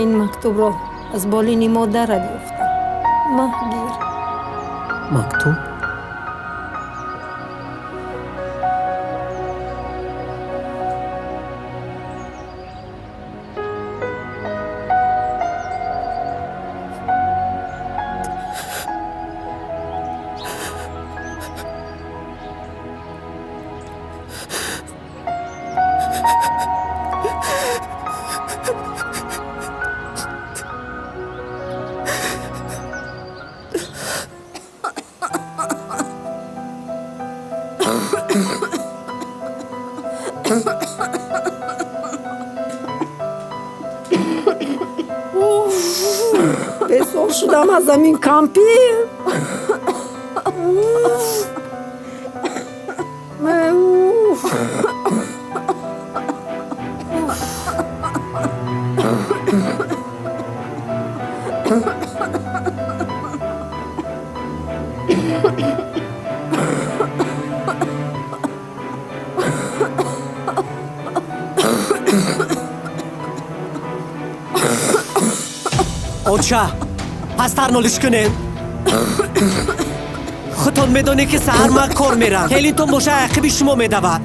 این مکتوب را از بالین مادرت یافتم. مهگیر. مکتوب؟ بسار شدم از این کمپی. اوچه پس ترنالش کنه. خودتون میدونی که سهر من کار میرم. کلیتون باشه عقبی شما میدود.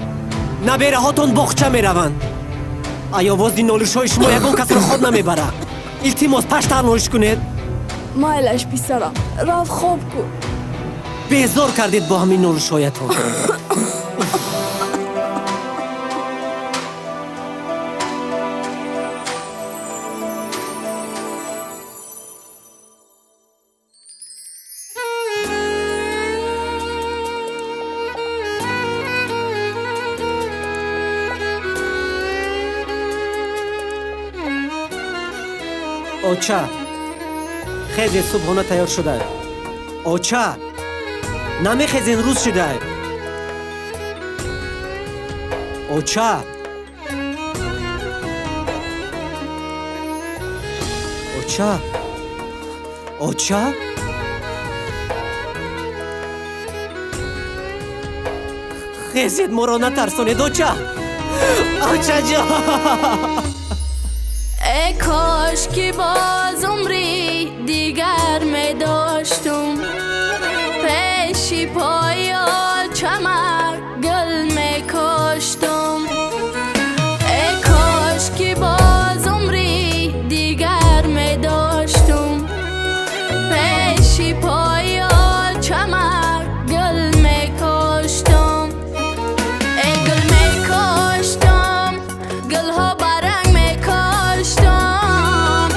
نبیره هاتون بخچه میروند. آیا وزدی نالش های شما یکون کس رو خود نمیبره. التیماس پس ترنالش کنید. مایلش بیسرم رفت خوب کن. بیزار کردید با همین نالش هایتون. اوچه خیلی صبحانه تیار شده. اوچه نمیخیزین روز شده. اوچه اوچه اوچه خیزید مرا نترسونید. اوچه اوچه جا ای کاش که باز عمری دیگر می داشتم. پیشی پایا چمک گل می کاشتم. ای کاش که باز عمری دیگر می داشتم. پیشی پایا چمک گل می کاشتم. ای گل می کاشتم. گل ها برنگ می کاشتم.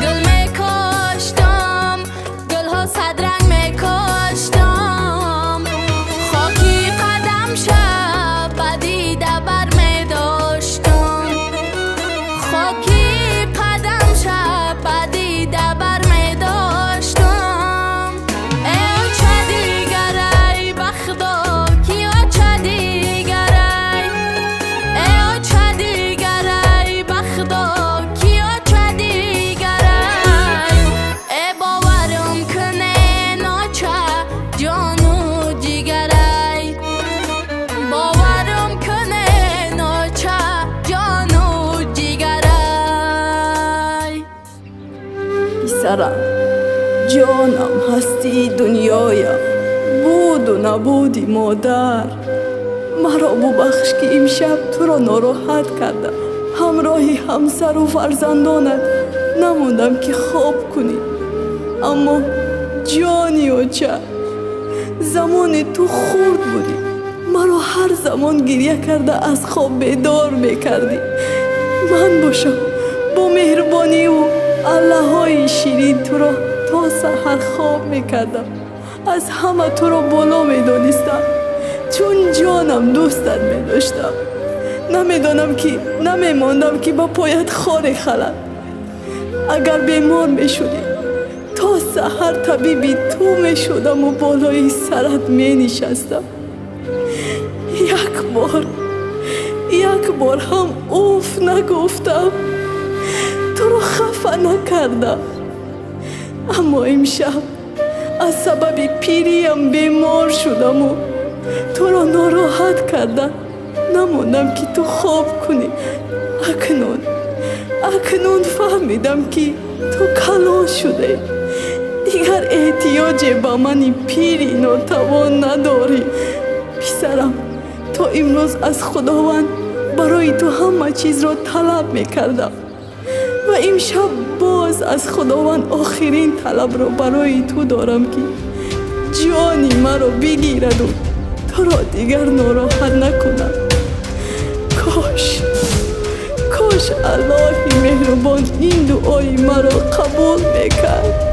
گل می کاشتم. گل ها صدرنگ می کاشتم. خاکی قدم شب بدیده بر می داشتم. خاکی قدم شب بدیده بر می داشتم. ای چه دیگر ای بخدا کی چه دیگر ای. ای چه دیگر ای بخدا کی چه دیگر ای. ای باورم کنه ناچه جانو جیگر ای. باورم کنه ناچه جانو جیگر ای. بیسرم جانم هستی دنیایم. بود و نبودی مادر. مرا ببخش که امشب تو را ناراحت کردم. همراهی همسر و فرزندانت نموندم که خواب کنی. اما جانی اوچه زمان تو خورد بودی. مرا هر زمان گریه کرده از خواب بیدار میکردی. من باشم با مهربانی و الله های شیرین تو را تا سحر خواب میکردم. از همه تو را بالا میدانستم چون جانم دوستت میداشتم. نمیماندم که با پایت خار خلد. اگر بیمار میشدی تا سحر طبیبی تو میشدم و بالای سرت مینشستم. یک بار هم اوف نگفتم. تو رو خفه نکردم. اما امشب از سبب پیریم بیمار شدم و تو را ناراحت کردم. نموندم که تو خواب کنی. اکنون فهمیدم که تو کلان شده، دیگر احتیاج به من پیری ناتوان نداری. پسرم، تو امروز از خداوند برای تو همه چیز را طلب میکردم و امشب باز از خداوند آخرین طلب را برای تو دارم که جانی مرا بگیرد و تو را دیگر ناراحت نکنم. کاش الله مهربان این دعای مرا قبول میکرد.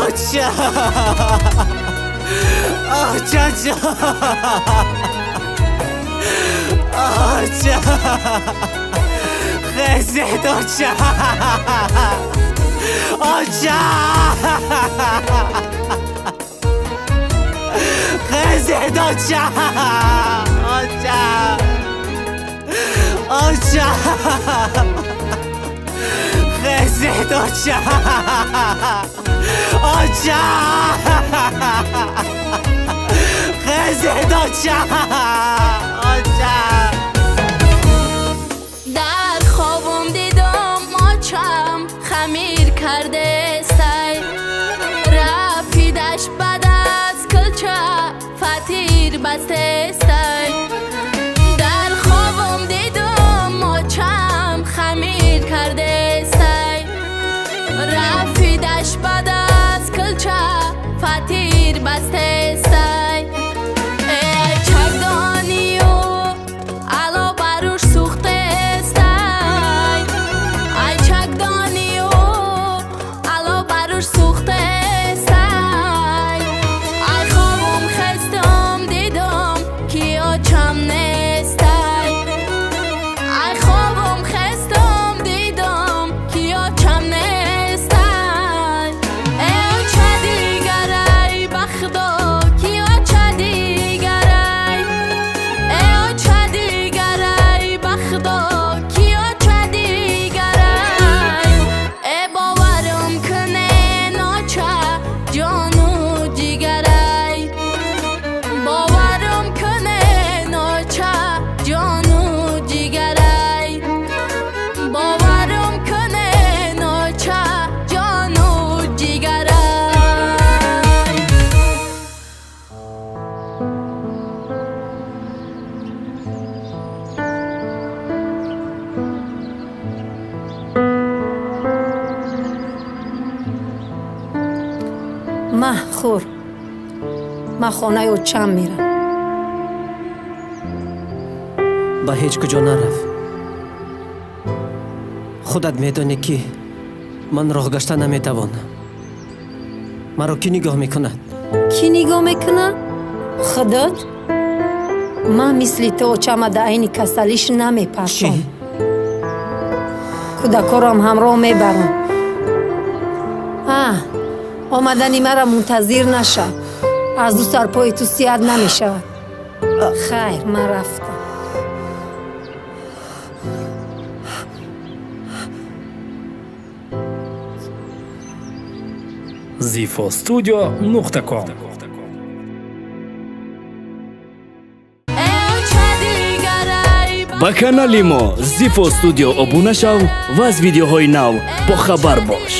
آچا آچا آچا خزید آچا آچا خزید آچا آچا آچا خزید آچا آچا خزید آچا آچا در خوابم دیدم ماچم خمیر کرده سای، رفیدش بعد از کلچه فتیر بسته سای. در خوابم دیدم ماچم خمیر کرده سای، رفیدش بعد از کلچه فتیر بسته سای. ای چکدانی و علا بروش سوخته سای، ای چکدانی و علا بروش سوخته سای. ای خوابم خستم دیدم که آچم نستای، ای خوابم خستم دیدم که آچم نستای. ای آچه دیگرای بخدا که آچه دیگرای، ای آچه دیگرای بخدا که آچه دیگرای. ای باورم کنه ناچه جانو جیگرای، باورم کنه ناچه جانو جیگرای، باورم کنه ناچه جانو جیگرای. خور من خانه اوچم میرم. با هیچ کجا نرفت. خودت میدانی که من راه گشته نمیتوانم. مرا کی نگاه میکند؟ کی نگاه میکنه؟ خودت؟ من مثل تو اوچم در عین کسلیش نمیپرسم. چی؟ کودکارم همراه میبرم. آمدنی مرا منتظر نشد. از دو سر پای تو سیاد نمیشود. خیر من رفتم. zifostudio.com ба канали мо Zifo Studio обуна шав ва аз видеоҳои нав бохабар бош.